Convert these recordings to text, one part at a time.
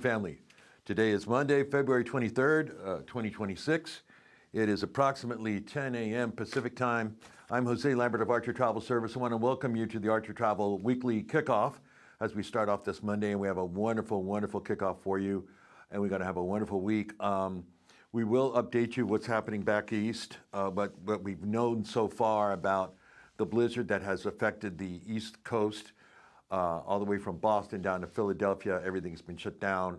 family. Today is Monday, February 23rd, 2026. It is approximately 10 a.m. Pacific time. I'm Jose Lambert of Archer Travel Service. I want to welcome you to the Archer Travel Weekly Kickoff as we start off this Monday, and we have a wonderful, wonderful kickoff for you, and we're going to have a wonderful week. We will update you what's happening back east, but what we've known so far about the blizzard that has affected the East Coast, all the way from Boston down to Philadelphia. Everything's been shut down.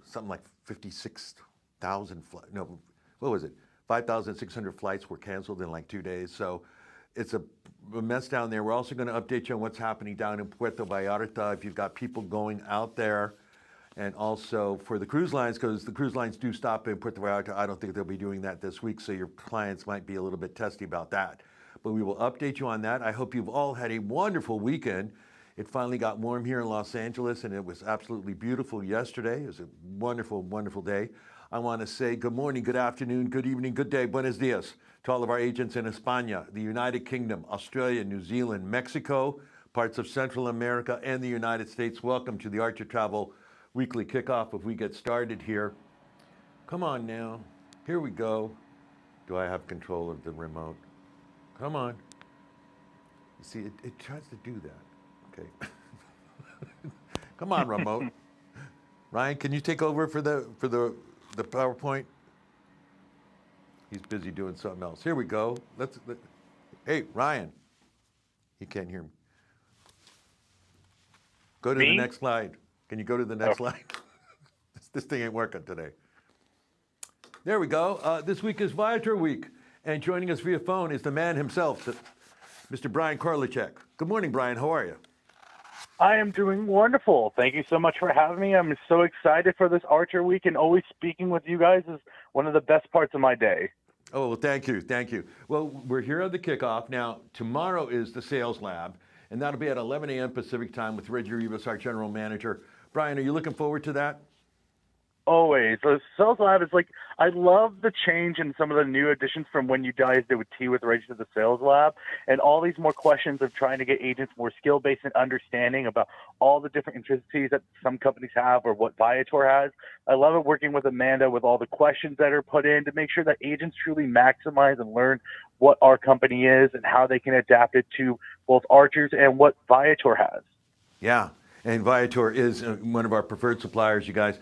Something like 56,000 no, what was it? 5,600 flights were canceled in like 2 days. So it's a mess down there. We're also going to update you on what's happening down in Puerto Vallarta if you've got people going out there. And also for the cruise lines, because the cruise lines do stop in Puerto Vallarta. I don't think they'll be doing that this week, so your clients might be a little bit testy about that. But we will update you on that. I hope you've all had a wonderful weekend. It finally got warm here in Los Angeles, and it was absolutely beautiful yesterday. It was a wonderful, wonderful day. I want to say good morning, good afternoon, good evening, good day, buenos dias to all of our agents in España, the United Kingdom, Australia, New Zealand, Mexico, parts of Central America, and the United States. Welcome to the Archer Travel Weekly Kickoff. If we get started here, come on now, here we go. Do I have control of the remote? Come on. You see, it tries to do that. Okay. Come on, remote. Ryan, can you take over for the PowerPoint? He's busy doing something else. Here we go. Hey, Ryan. He can't hear me. Go to the next slide. Can you go to the next slide? This thing ain't working today. There we go. This week is Viator Week, and joining us via phone is the man himself, Mr. Bryan. Good morning, Bryan. How are you? I am doing wonderful. Thank you so much for having me. I'm so excited for this Archer Week, and always speaking with you guys is one of the best parts of my day. Oh, well, thank you. Thank you. Well, we're here at the kickoff. Now, tomorrow is the sales lab, and that'll be at 11 a.m. Pacific time with Reggie Rivas, our general manager. Bryan, are you looking forward to that? Always. The sales lab is like, I love the change in some of the new additions from when you guys did with Tea with Reggie to the sales lab, and all these more questions of trying to get agents more skill-based and understanding about all the different intricacies that some companies have or what Viator has. I love it working with Amanda with all the questions that are put in to make sure that agents truly maximize and learn what our company is and how they can adapt it to both Archers and what Viator has. Yeah, and Viator is one of our preferred suppliers, you guys.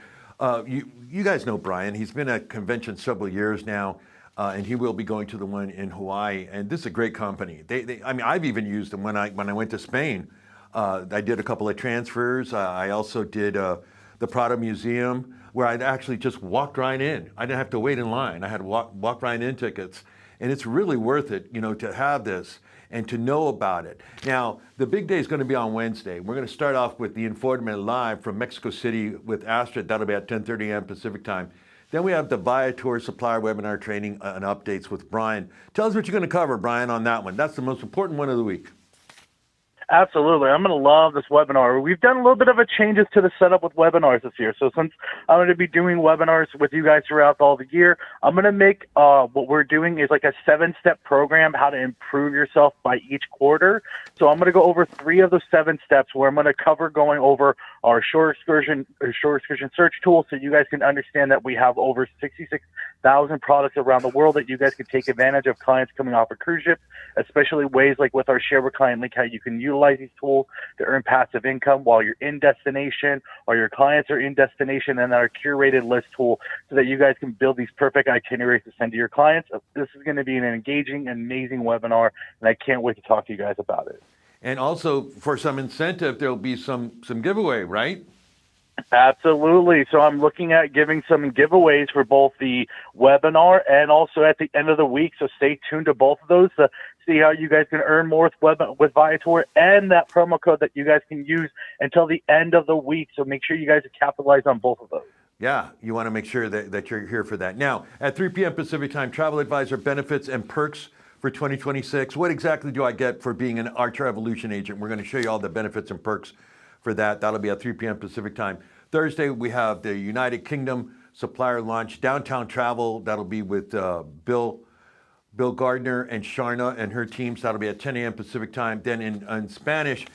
You guys know Bryan. He's been at convention several years now, and he will be going to the one in Hawaii. And this is a great company. I mean, I've even used them when I went to Spain. I did a couple of transfers. I also did the Prado Museum, where I'd actually just walked right in. I didn't have to wait in line. I had walk right in tickets, and it's really worth it, you know, to have this and to know about it. Now, the big day is going to be on Wednesday. We're going to start off with the Informe Live from Mexico City with Astrid. That'll be at 10:30 a.m. Pacific time. Then we have the Viator Supplier Webinar Training and Updates with Bryan. Tell us what you're going to cover, Bryan, on that one. That's the most important one of the week. Absolutely. I'm going to love this webinar. We've done a little bit of a changes to the setup with webinars this year. So since I'm going to be doing webinars with you guys throughout all the year, I'm going to make what we're doing is like a 7-step program, how to improve yourself by each quarter. So I'm going to go over 3 of those 7 steps where I'm going to cover going over our shore excursion search tool, so you guys can understand that we have over 66,000 products around the world that you guys can take advantage of, clients coming off a cruise ship, especially ways like with our Share with Client link, how you can utilize these tools to earn passive income while you're in destination or your clients are in destination, and our curated list tool so that you guys can build these perfect itineraries to send to your clients. This is going to be an engaging, amazing webinar, and I can't wait to talk to you guys about it. And also, for some incentive, there'll be some giveaway, right? Absolutely. So I'm looking at giving some giveaways for both the webinar and also at the end of the week. So stay tuned to both of those to see how you guys can earn more with Viator, and that promo code that you guys can use until the end of the week. So make sure you guys capitalize on both of those. Yeah, you want to make sure that you're here for that. Now, at 3 p.m. Pacific time, Travel Advisor benefits and perks for 2026. What exactly do I get for being an Archer Evolution agent? We're going to show you all the benefits and perks for that. That'll be at 3 p.m. Pacific time. Thursday, we have the United Kingdom supplier launch, Downtown Travel. That'll be with Bill Gardner and Sharna and her teams. That'll be at 10 a.m. Pacific time. Then in Spanish,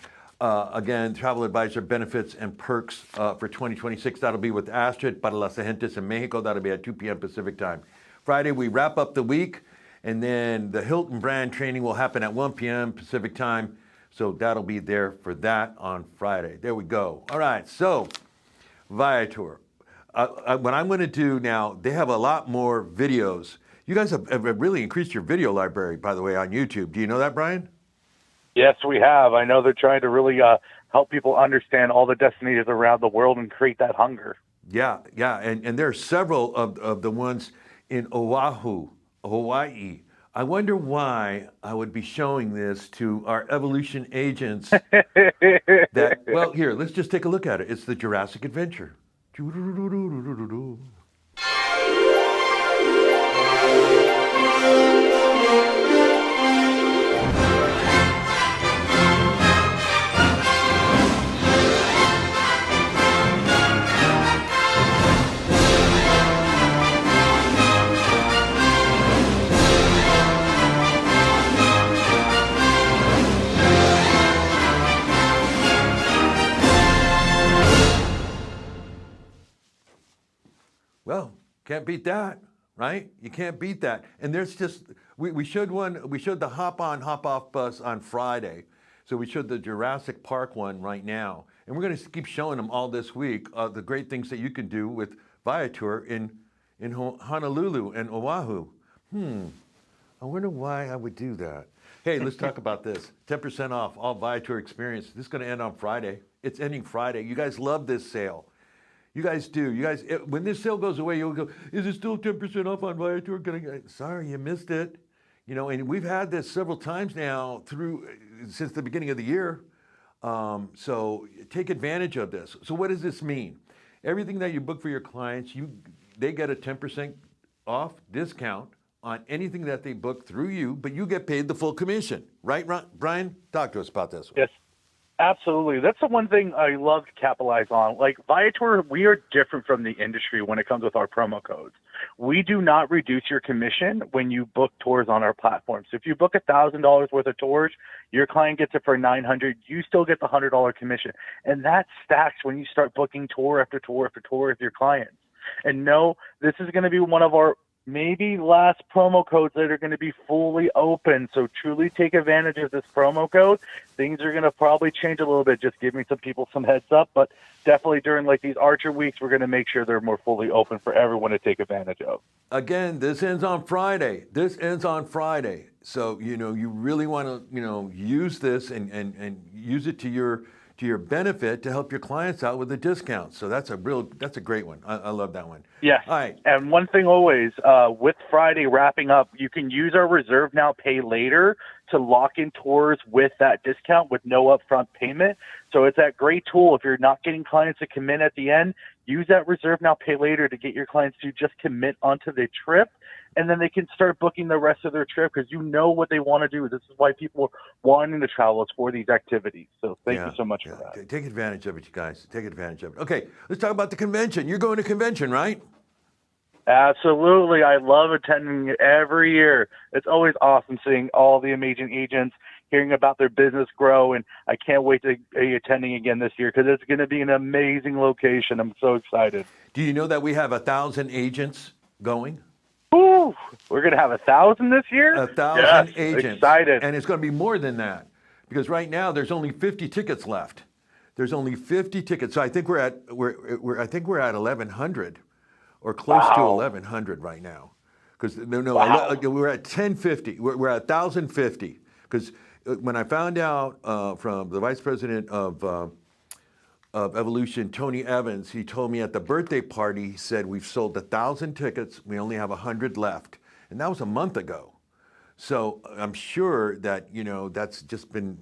Again, travel advisor benefits and perks for 2026. That'll be with Astrid para las Gentes in Mexico. That'll be at 2 p.m. Pacific time. Friday, we wrap up the week, and then the Hilton brand training will happen at 1 p.m. Pacific time. So that'll be there for that on Friday. There we go. All right, so Viator. What I'm going to do now, they have a lot more videos. You guys have really increased your video library, by the way, on YouTube. Do you know that, Bryan? Yes, we have. I know they're trying to really help people understand all the destinations around the world and create that hunger. Yeah, and there are several of the ones in Oahu, Hawaii. I wonder why I would be showing this to our evolution agents. Well, here, let's just take a look at it. It's the Jurassic Adventure. Well, can't beat that, right? You can't beat that. And there's just, we showed the hop on, hop off bus on Friday. So we showed the Jurassic Park one right now. And we're going to keep showing them all this week, the great things that you can do with Viator in Honolulu and Oahu. I wonder why I would do that. Hey, let's talk about this. 10% off all Viator experience. This is going to end on Friday. It's ending Friday. You guys love this sale. You guys do. You guys, when this sale goes away, you'll go, is it still 10% off on Viator? Sorry, you missed it. You know, and we've had this several times now since the beginning of the year. So take advantage of this. So what does this mean? Everything that you book for your clients, they get a 10% off discount on anything that they book through you, but you get paid the full commission. Right, Bryan? Talk to us about this. Yes. Absolutely. That's the one thing I love to capitalize on. Like Viator, we are different from the industry when it comes with our promo codes. We do not reduce your commission when you book tours on our platform. So if you book $1,000 worth of tours, your client gets it for $900. You still get the $100 commission. And that stacks when you start booking tour after tour after tour with your clients. And no, this is going to be one of our maybe last promo codes that are going to be fully open. So truly take advantage of this promo code. Things are going to probably change a little bit. Just giving some people some heads up, but definitely during like these Archer weeks, we're going to make sure they're more fully open for everyone to take advantage of. Again, this ends on Friday. So, you really want to, use this and use it to your benefit to help your clients out with a discount. So that's a great one. I love that one. Yeah. All right. And one thing always, with Friday wrapping up, you can use our Reserve Now, Pay Later to lock in tours with that discount with no upfront payment. So it's that great tool. If you're not getting clients to commit at the end, use that Reserve Now, Pay Later to get your clients to just commit onto the trip. And then they can start booking the rest of their trip because you know what they want to do. This is why people are wanting to travel. It's for these activities. So thank you so much for that. Take advantage of it, you guys. Take advantage of it. Okay, let's talk about the convention. You're going to convention, right? Absolutely. I love attending it every year. It's always awesome seeing all the amazing agents, hearing about their business grow, and I can't wait to be attending again this year because it's going to be an amazing location. I'm so excited. Do you know that we have 1,000 agents going? Ooh, we're going to have 1,000 this year? 1,000 agents. Excited. And it's going to be more than that because right now there's only 50 tickets left. There's only 50 tickets. So I think we're at 1,100 or close to 1,100 right now. Because we're at 1050. We're at 1,050. Because when I found out from the vice president of Evolution, Tony Evans, he told me at the birthday party, he said, we've sold 1,000 tickets. We only have 100 left. And that was a month ago. So I'm sure that, that's just been,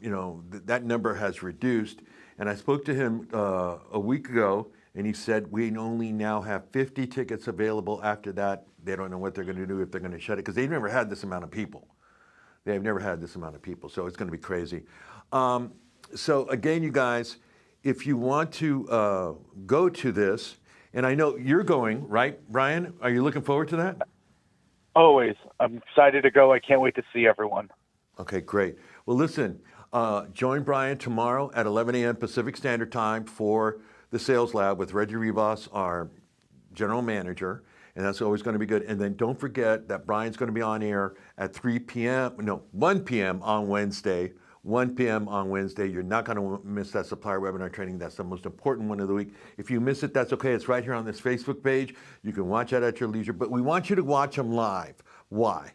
that number has reduced. And I spoke to him a week ago, and he said, we only now have 50 tickets available. After that, they don't know what they're going to do, if they're going to shut it, because they've never had this amount of people. They've never had this amount of people, so it's going to be crazy. So again, you guys, if you want to go to this, and I know you're going, right, Bryan? Are you looking forward to that? Always. I'm excited to go. I can't wait to see everyone. Okay, great. Well, listen, Join Bryan tomorrow at 11 a.m. Pacific Standard Time for the Sales Lab with Reggie Rivas, our general manager, and that's always going to be good. And then don't forget that Bryan's going to be on air at 1 p.m. on Wednesday. 1 p.m. on Wednesday. You're not going to miss that supplier webinar training. That's the most important one of the week. If you miss it, that's okay. It's right here on this Facebook page. You can watch that at your leisure, but we want you to watch them live. Why?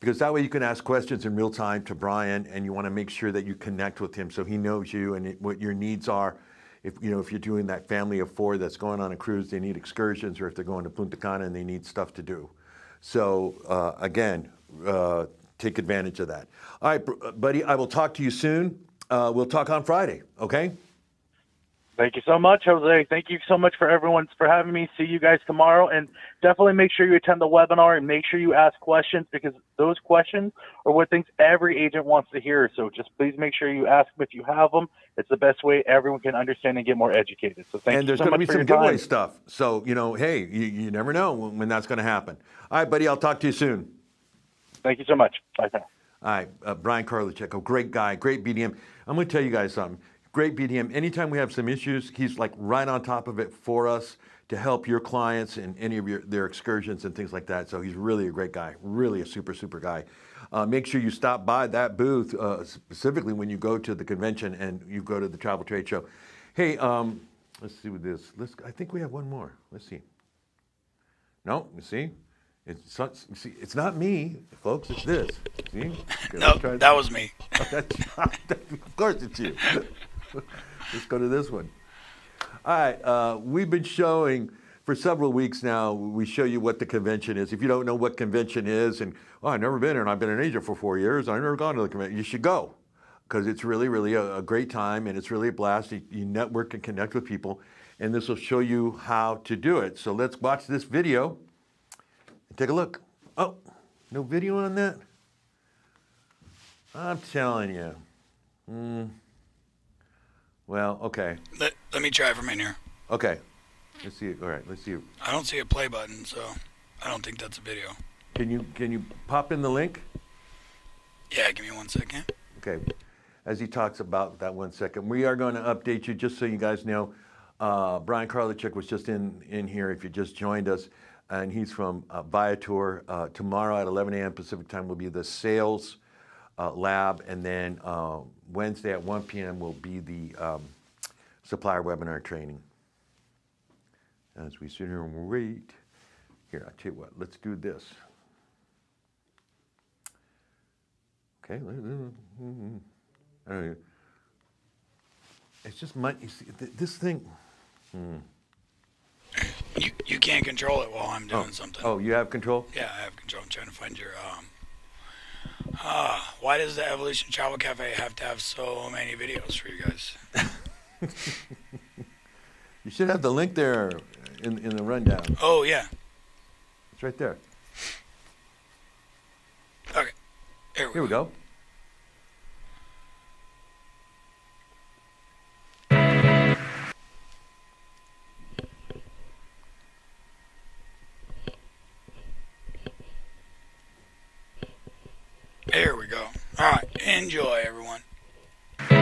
Because that way you can ask questions in real time to Bryan, and you want to make sure that you connect with him so he knows you and what your needs are. If you're doing that family of 4 that's going on a cruise, they need excursions, or if they're going to Punta Cana and they need stuff to do. So again, take advantage of that. All right, buddy, I will talk to you soon. We'll talk on Friday, okay? Thank you so much, Jose. Thank you so much for everyone for having me. See you guys tomorrow, and definitely make sure you attend the webinar and make sure you ask questions, because those questions are what things every agent wants to hear. So just please make sure you ask them if you have them. It's the best way everyone can understand and get more educated. So thank you so much for your time. And there's going to be some giveaway stuff. So, hey, you never know when that's going to happen. All right, buddy, I'll talk to you soon. Thank you so much. Bye for now. All right, Bryan Karlichek, a great guy, great BDM. I'm going to tell you guys something. Great BDM. Anytime we have some issues, he's like right on top of it for us to help your clients in any of their excursions and things like that. So he's really a great guy, really a super, super guy. Make sure you stop by that booth, specifically when you go to the convention and you go to the travel trade show. Hey, let's see with this. I think we have one more. Let's see. No, you see? It's not me, folks. It's this. See? No, that was me. Of course it's you. Let's go to this one. All right. We've been showing for several weeks now. We show you what the convention is. If you don't know what convention is, and I've never been here, and I've been an agent for 4 years, I've never gone to the convention. You should go, because it's really, really a great time, and it's really a blast. You network and connect with people, and this will show you how to do it. So let's watch this video. Take a look. Oh, no video on that? I'm telling you. Well, okay. Let me try from in here. Okay. Let's see it. All right, let's see it. I don't see a play button, so I don't think that's a video. Can you pop in the link? Yeah, give me 1 second. Okay. As he talks about that 1 second, we are going to update you just so you guys know. Bryan Karlichek was just in here if you just joined us. And he's from Viator. Tomorrow at 11 a.m. Pacific time will be the sales lab, and then Wednesday at 1 p.m. will be the supplier webinar training. As we sit here and wait, here, I'll tell you what, let's do this. Okay, I don't know. It's just my, you see, this thing. You can't control it while I'm doing something. Oh, you have control? Yeah, I have control. I'm trying to find your why does the Evolution Travel Cafe have to have so many videos for you guys? You should have the link there in the rundown. Oh, yeah. It's right there. Okay. Here we go. There we go. All right. Enjoy, everyone. It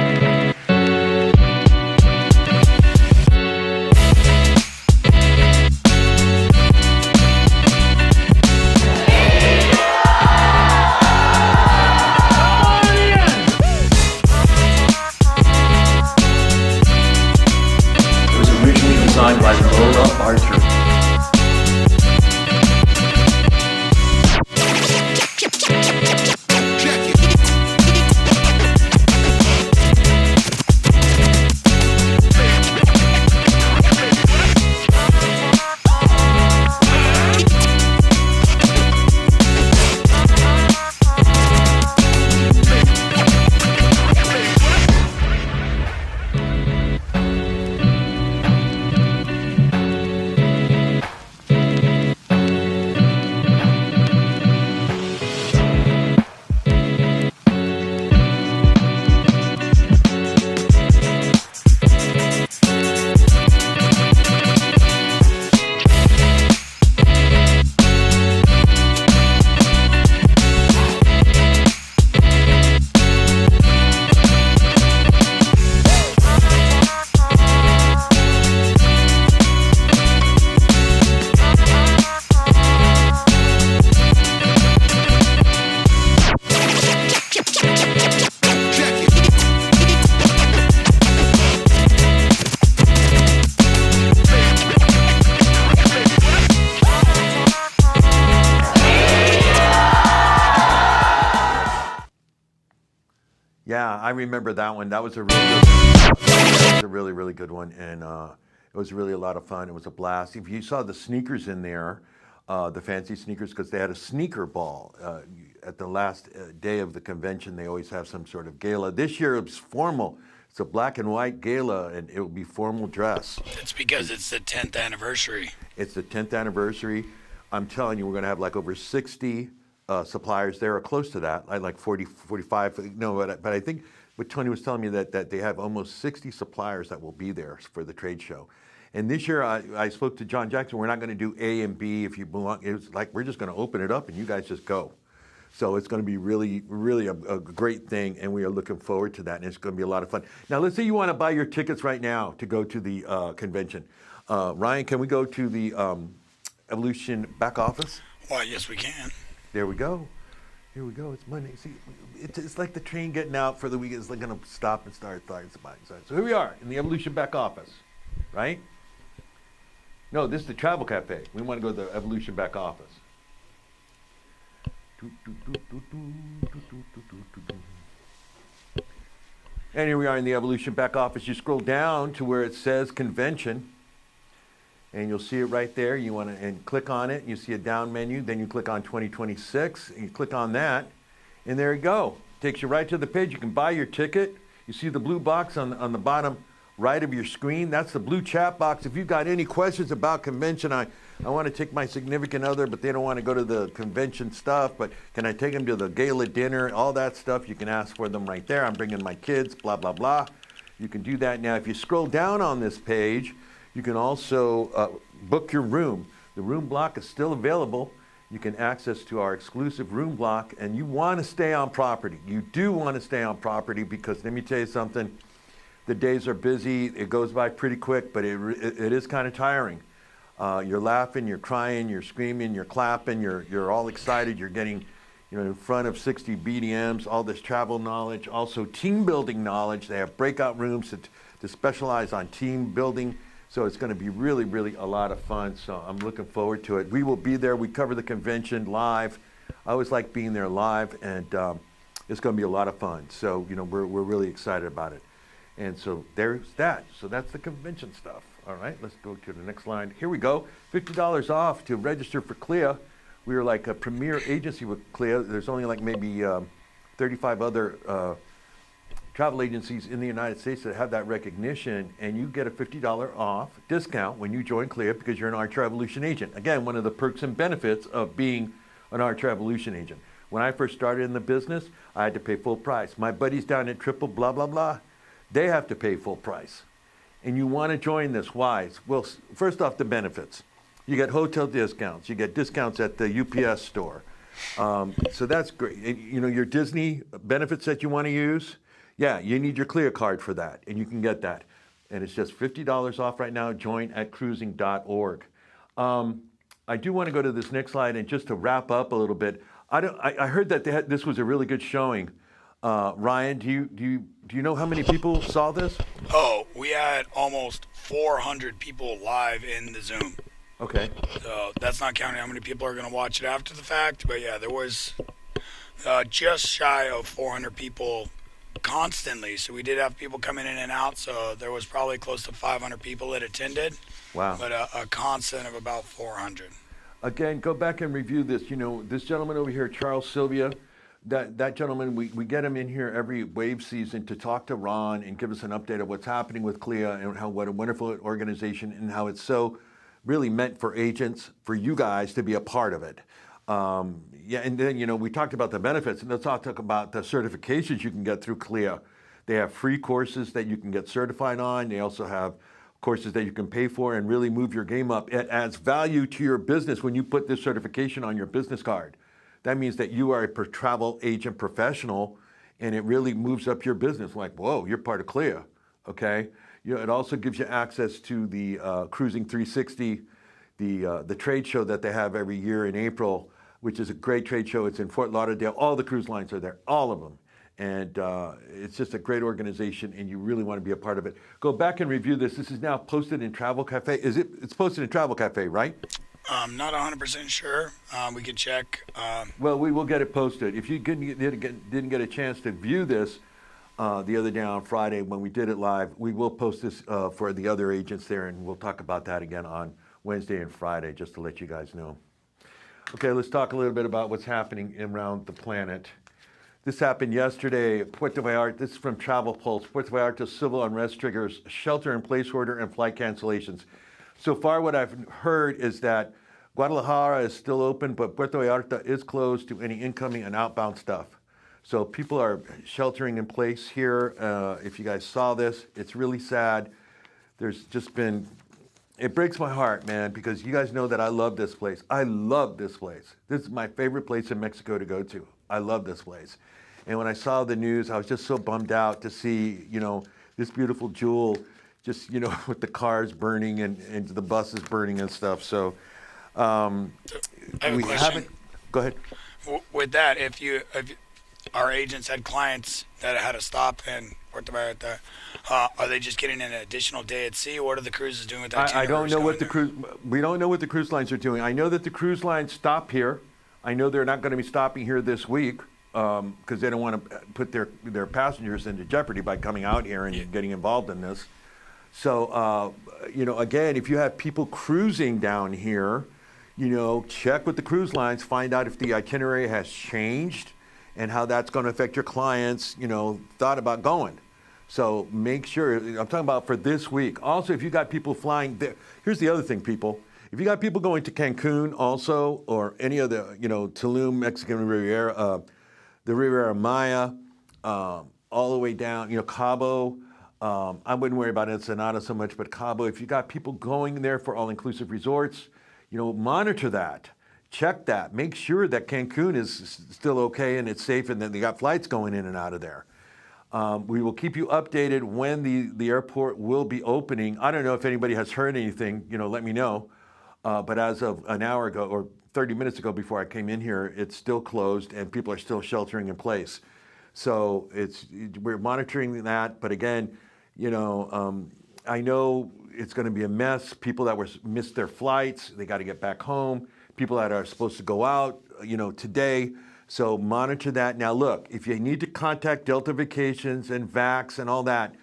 was originally designed by Lola Archer. Yeah, I remember that one. That was a really good one. That was a really, really good one. And it was really a lot of fun. It was a blast. If you saw the sneakers in there, the fancy sneakers, because they had a sneaker ball. At the last day of the convention, they always have some sort of gala. This year, it's formal. It's a black and white gala, and it will be formal dress. It's because it's the 10th anniversary. It's the 10th anniversary. I'm telling you, we're going to have like over 60 suppliers there, or close to that, like 40, 45. No, but I think what Tony was telling me that they have almost 60 suppliers that will be there for the trade show. And this year, I spoke to John Jackson. We're not going to do A and B if you belong. It's like we're just going to open it up and you guys just go. So it's going to be really, really a great thing, and we are looking forward to that, and it's going to be a lot of fun. Now, let's say you want to buy your tickets right now to go to the convention. Ryan, can we go to the Evolution back office? Why, yes, we can. There we go. Here we go. It's Monday. See, it's like the train getting out for the weekend. It's like going to stop and start. So here we are in the Evolution back office, right? No, this is the Travel Cafe. We want to go to the Evolution back office. And here we are in the Evolution back office. You scroll down to where it says convention, and you'll see it right there. You want to click on it. You see a down menu. Then you click on 2026, and you click on that, and there you go. Takes you right to the page. You can buy your ticket. You see the blue box on the bottom right of your screen. That's the blue chat box. If you've got any questions about convention, I want to take my significant other, but they don't want to go to the convention stuff, but can I take them to the gala dinner, all that stuff, you can ask for them right there. I'm bringing my kids, blah, blah, blah. You can do that. Now, if you scroll down on this page, you can also book your room. The room block is still available. You can access to our exclusive room block, and you want to stay on property. You do want to stay on property because let me tell you something. The days are busy. It goes by pretty quick, but it is kind of tiring. You're laughing, you're crying, you're screaming, you're clapping, you're all excited. You're getting, in front of 60 BDMs, all this travel knowledge, also team building knowledge. They have breakout rooms to specialize on team building. So it's going to be really, really a lot of fun. So I'm looking forward to it. We will be there. We cover the convention live. I always like being there live, and it's going to be a lot of fun. So, we're really excited about it. And so there's that. So that's the convention stuff. All right, let's go to the next line. Here we go. $50 off to register for CLIA. We are like a premier agency with CLIA. There's only like maybe 35 other travel agencies in the United States that have that recognition, and you get a $50 off discount when you join CLIA because you're an Archer Evolution agent. Again, one of the perks and benefits of being an Archer Evolution agent. When I first started in the business, I had to pay full price. My buddies down at Triple blah, blah, blah, they have to pay full price. And you want to join this. Why? Well, first off, the benefits. You get hotel discounts. You get discounts at the UPS store. So that's great. And, your Disney benefits that you want to use, yeah, you need your CLIA card for that, and you can get that. And it's just $50 off right now. Join at cruising.org. I do want to go to this next slide, and just to wrap up a little bit, I heard that this was a really good showing. Ryan, do you know how many people saw this? Oh, we had almost 400 people live in the Zoom. Okay. So that's not counting how many people are going to watch it after the fact. But yeah, there was just shy of 400 people constantly. So we did have people coming in and out. So there was probably close to 500 people that attended. Wow. But a constant of about 400. Again, go back and review this. This gentleman over here, Charles Sylvia, that gentleman, we get him in here every wave season to talk to Ron and give us an update of what's happening with CLIA and what a wonderful organization and how it's so really meant for agents, for you guys to be a part of it. Yeah, and then, we talked about the benefits, and let's talk about the certifications you can get through CLIA. They have free courses that you can get certified on. They also have courses that you can pay for and really move your game up. It adds value to your business when you put this certification on your business card. That means that you are a travel agent professional, and it really moves up your business. Like, whoa, you're part of CLIA, okay? It also gives you access to the Cruising 360, the trade show that they have every year in April, which is a great trade show. It's in Fort Lauderdale. All the cruise lines are there, all of them. And it's just a great organization, and you really want to be a part of it. Go back and review this. This is now posted in Travel Cafe. It's posted in Travel Cafe, right? I'm not 100% sure. We could check. Well, we will get it posted. If you didn't get a chance to view this, the other day on Friday when we did it live. We will post this for the other agents there, and we'll talk about that again on Wednesday and Friday, just to let you guys know. Okay, let's talk a little bit about what's happening around the planet. This happened yesterday. Puerto Vallarta, this is from Travel Pulse. Puerto Vallarta civil unrest triggers shelter-in-place order and flight cancellations. So far, what I've heard is that Guadalajara is still open, but Puerto Vallarta is closed to any incoming and outbound stuff. So people are sheltering in place here. If you guys saw this, it's really sad. There's just been, it breaks my heart, man, because you guys know that I love this place. I love this place. This is my favorite place in Mexico to go to. I love this place. And when I saw the news, I was just so bummed out to see, you know, this beautiful jewel just, you know, with the cars burning and the buses burning and stuff. So I have a question. Go ahead. With that, if our agents had clients that had to stop in Puerto Vallarta, are they just getting an additional day at sea? What are the cruises doing with that? I don't know what we don't know what the cruise lines are doing. I know that the cruise lines stop here. I know they're not going to be stopping here this week because they don't want to put their passengers into jeopardy by coming out here and getting involved in this. So, you know, again, if you have people cruising down here, you know, check with the cruise lines, find out if the itinerary has changed and how that's going to affect your clients, you know, thought about going. So make sure, I'm talking about for this week. Also, if you got people flying, here's the other thing, people. If you got people going to Cancun also, or any of the, you know, Tulum, Mexican Riviera, the Riviera Maya, all the way down, you know, Cabo, I wouldn't worry about Ensenada so much, but Cabo, if you got people going there for all-inclusive resorts, you know, monitor that. Check that. Make sure that Cancun is still okay and it's safe and that they got flights going in and out of there. We will keep you updated when the airport will be opening. I don't know if anybody has heard anything, you know, let me know. But as of an hour ago or 30 minutes ago before I came in here, it's still closed and people are still sheltering in place. So we're monitoring that. But again, you know, I know it's going to be a mess. People that missed their flights, they got to get back home. People that are supposed to go out, you know, today. So monitor that. Now, look, if you need to contact Delta Vacations and Vax and all that,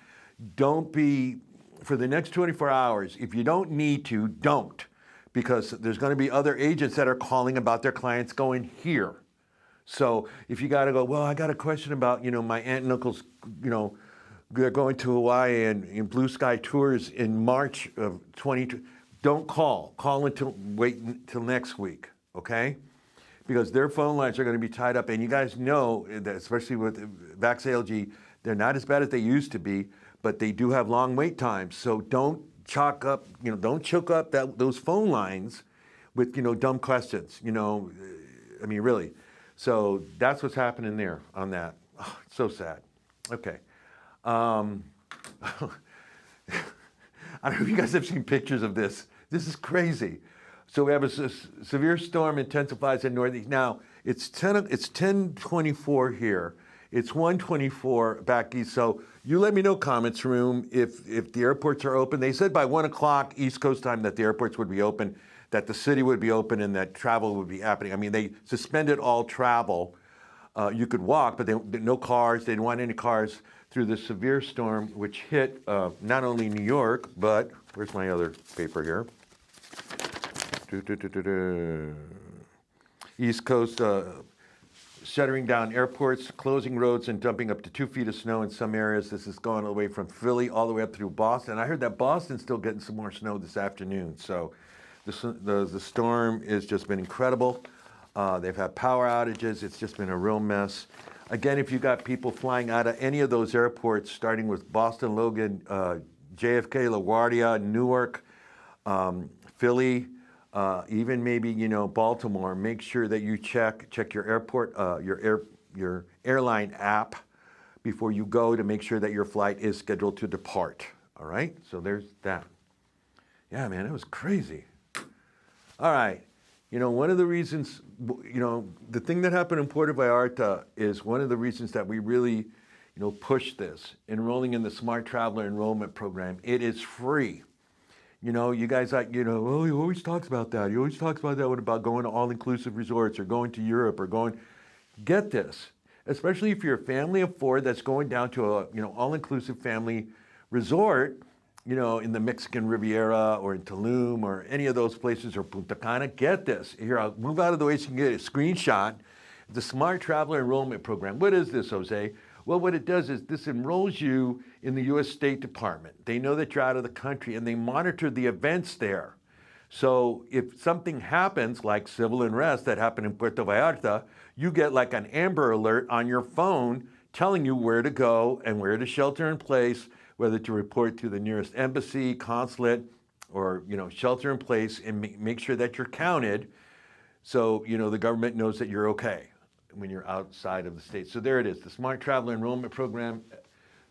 don't be, for the next 24 hours, if you don't need to, don't. Because there's going to be other agents that are calling about their clients going here. So if you got to go, well, I got a question about, you know, my aunt and uncle's, you know, they're going to Hawaii and in Blue Sky Tours in March of 2020. Don't call. Wait until next week, okay? Because their phone lines are going to be tied up. And you guys know that, especially with Vax ALG, they're not as bad as they used to be, but they do have long wait times. So don't choke up those phone lines with, you know, dumb questions, you know, I mean, really. So that's what's happening there on that. Oh, it's so sad. Okay. I don't know if you guys have seen pictures of this. This is crazy. So we have a severe storm intensifies in northeast. Now, it's 10:24 here. It's 1:24 back east. So you let me know, comments room, if the airports are open. They said by 1 o'clock East Coast time that the airports would be open, that the city would be open, and that travel would be happening. I mean, they suspended all travel. You could walk, but no cars. They didn't want any cars through the severe storm, which hit not only New York, but where's my other paper here? East Coast, shutting down airports, closing roads, and dumping up to 2 feet of snow in some areas. This is going away from Philly all the way up through Boston. I heard that Boston's still getting some more snow this afternoon. So the storm has just been incredible. They've had power outages. It's just been a real mess. Again, if you got people flying out of any of those airports, starting with Boston, Logan, JFK, LaGuardia, Newark, Philly, even maybe, you know, Baltimore, make sure that you check your airport, your airline app before you go to make sure that your flight is scheduled to depart. All right, so there's that. Yeah, man, it was crazy. All right, you know, one of the reasons, you know, the thing that happened in Puerto Vallarta is one of the reasons that we really, you know, push this, enrolling in the Smart Traveler Enrollment Program. It is free. You know, you guys like, you know, oh, he always talks about that. He always talks about that. What about going to all-inclusive resorts or going to Europe or going, get this. especially if you're a family of four that's going down to a all-inclusive family resort, in the Mexican Riviera or in Tulum or any of those places or Punta Cana. Get this. Here, I'll move out of the way so you can get a screenshot. The Smart Traveler Enrollment Program. What is this, Jose? Well, what it does is this enrolls you in the U.S. State Department. They know that you're out of the country and they monitor the events there. So if something happens, like civil unrest that happened in Puerto Vallarta, you get like an Amber Alert on your phone telling you where to go and where to shelter in place, whether to report to the nearest embassy, consulate, or shelter in place and make sure that you're counted. So the government knows that you're okay when you're outside of the state. So there it is, the Smart Traveler Enrollment Program.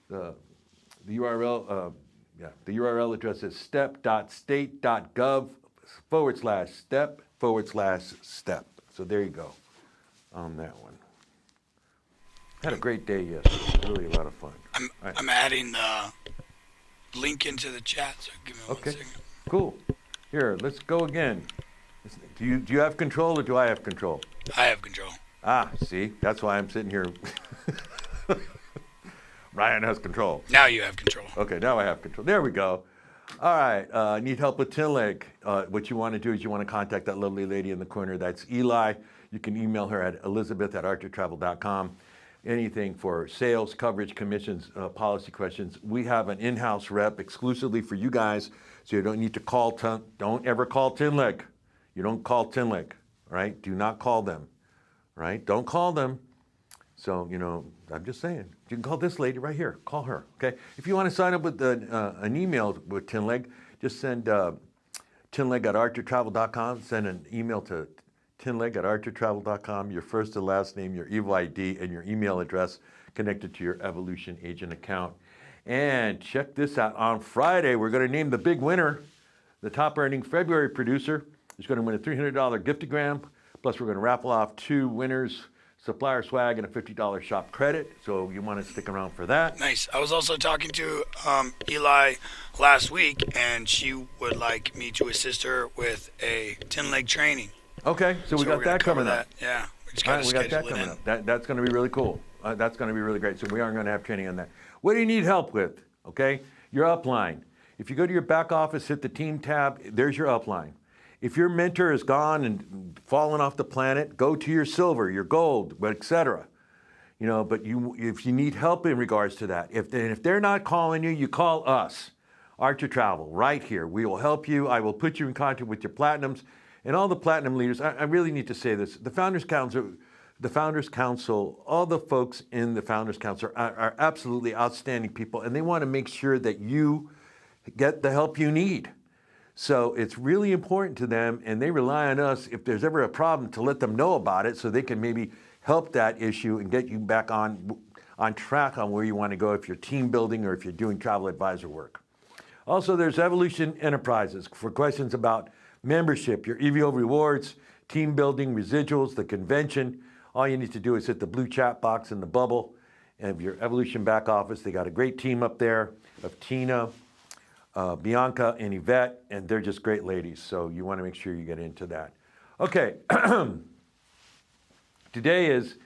The URL address is step.state.gov/step/step. So there you go on that one. Had a great day yesterday. Really a lot of fun. I'm adding the link into the chat, so give me one second. Cool. Here, let's go again. Do you have control or do I have control? I have control. See, that's why I'm sitting here. Bryan has control. Now you have control. Okay, now I have control. There we go. All right, need help with tin leg. What you want to do is you want to contact that lovely lady in the corner. That's Eli. You can email her at elizabeth@archertravel.com. Anything for sales, coverage, commissions, policy questions. We have an in-house rep exclusively for you guys, so you don't need to call. Don't ever call tin leg. You don't call tin leg, right? Do not call them, right? Don't call them. So, I'm just saying, you can call this lady right here. Call her, okay? If you want to sign up with an email with Tinleg, just send tinleg@archertravel.com. Send an email to tinleg@archertravel.com, your first and last name, your EVO ID, and your email address connected to your Evolution Agent account. And check this out. On Friday, we're going to name the big winner, the top earning February producer is going to win a $300 giftogram. Plus, we're going to raffle off 2 winners, supplier swag, and a $50 shop credit. So you want to stick around for that. Nice. I was also talking to Eli last week, and she would like me to assist her with a 10-leg training. Okay, so we got that coming up. Yeah, we just we got that coming up. That's going to be really cool. That's going to be really great. So we are going to have training on that. What do you need help with? Okay, your upline. If you go to your back office, hit the team tab, there's your upline. If your mentor is gone and fallen off the planet, go to your silver, your gold, etc. But if you need help in regards to that, if they're not calling you, you call us, Archer Travel, right here. We will help you. I will put you in contact with your platinums and all the platinum leaders. I really need to say this: the Founders Council, all the folks in the Founders Council are absolutely outstanding people, and they want to make sure that you get the help you need. So it's really important to them, and they rely on us if there's ever a problem to let them know about it so they can maybe help that issue and get you back on track on where you want to go if you're team building or if you're doing travel advisor work. Also, there's Evolution Enterprises for questions about membership, your EVO rewards, team building, residuals, the convention. All you need to do is hit the blue chat box in the bubble of your Evolution back office. They got a great team up there of Tina, Bianca and Yvette, and they're just great ladies, so you want to make sure you get into that. Okay, today is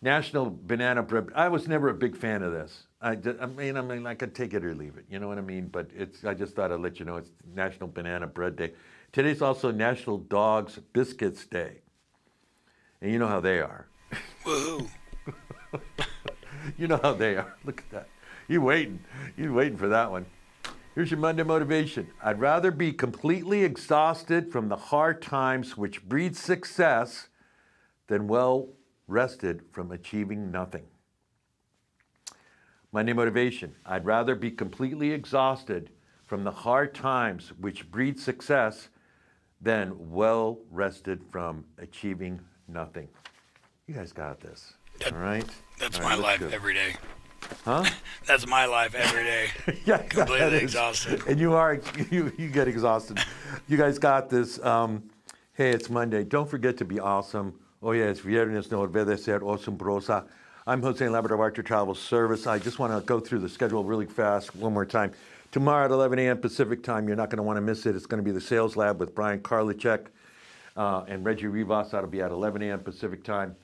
National Banana Bread. I was never a big fan of this. I mean, I could take it or leave it, you know what I mean? But I just thought I'd let you know it's National Banana Bread Day. Today's also National Dogs Biscuits Day. And you know how they are. Woohoo. You know how they are. Look at that. You're waiting for that one. Here's your Monday motivation. I'd rather be completely exhausted from the hard times which breed success than well rested from achieving nothing. Monday motivation. I'd rather be completely exhausted from the hard times which breed success than well rested from achieving nothing. You guys got this. All right? That's my life every day. Huh? That's my life every day. Yeah, completely exhausted. And you get exhausted. You guys got this. Hey, it's Monday. Don't forget to be awesome. Hoy es viernes, no olvides ser asombrosa. I'm Jose Labrador of Archer Travel Service. I just want to go through the schedule really fast one more time. Tomorrow at 11 a.m. Pacific time, you're not going to want to miss it. It's going to be the Sales Lab with Bryan and Reggie Rivas. That'll be at 11 a.m. Pacific time.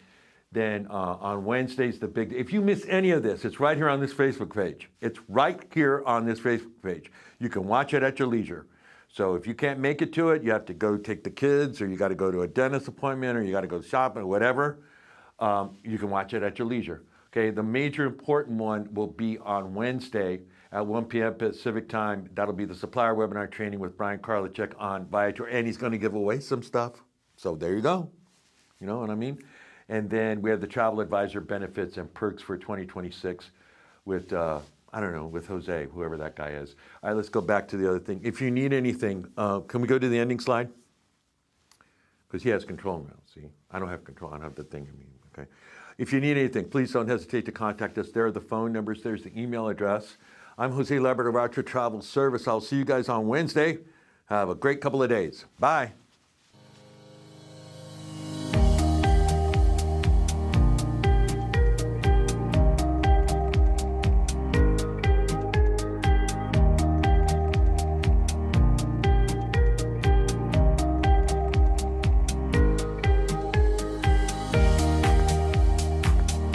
Then on Wednesdays, the big, if you miss any of this, it's right here on this Facebook page. It's right here on this Facebook page. You can watch it at your leisure. So if you can't make it to it, you have to go take the kids, or you got to go to a dentist appointment, or you got to go shopping, or whatever. You can watch it at your leisure. Okay, the major important one will be on Wednesday at 1 p.m. Pacific time. That'll be the supplier webinar training with Bryan Karlichek on Viator, and he's going to give away some stuff. So there you go. You know what I mean? And then we have the travel advisor benefits and perks for 2026 with, I don't know, with Jose, whoever that guy is. All right, let's go back to the other thing. If you need anything, can we go to the ending slide? Because he has control now, see? I don't have control, I don't have the thing, okay? If you need anything, please don't hesitate to contact us. There are the phone numbers, there's the email address. I'm Jose Labrador of Archer Travel Service. I'll see you guys on Wednesday. Have a great couple of days. Bye.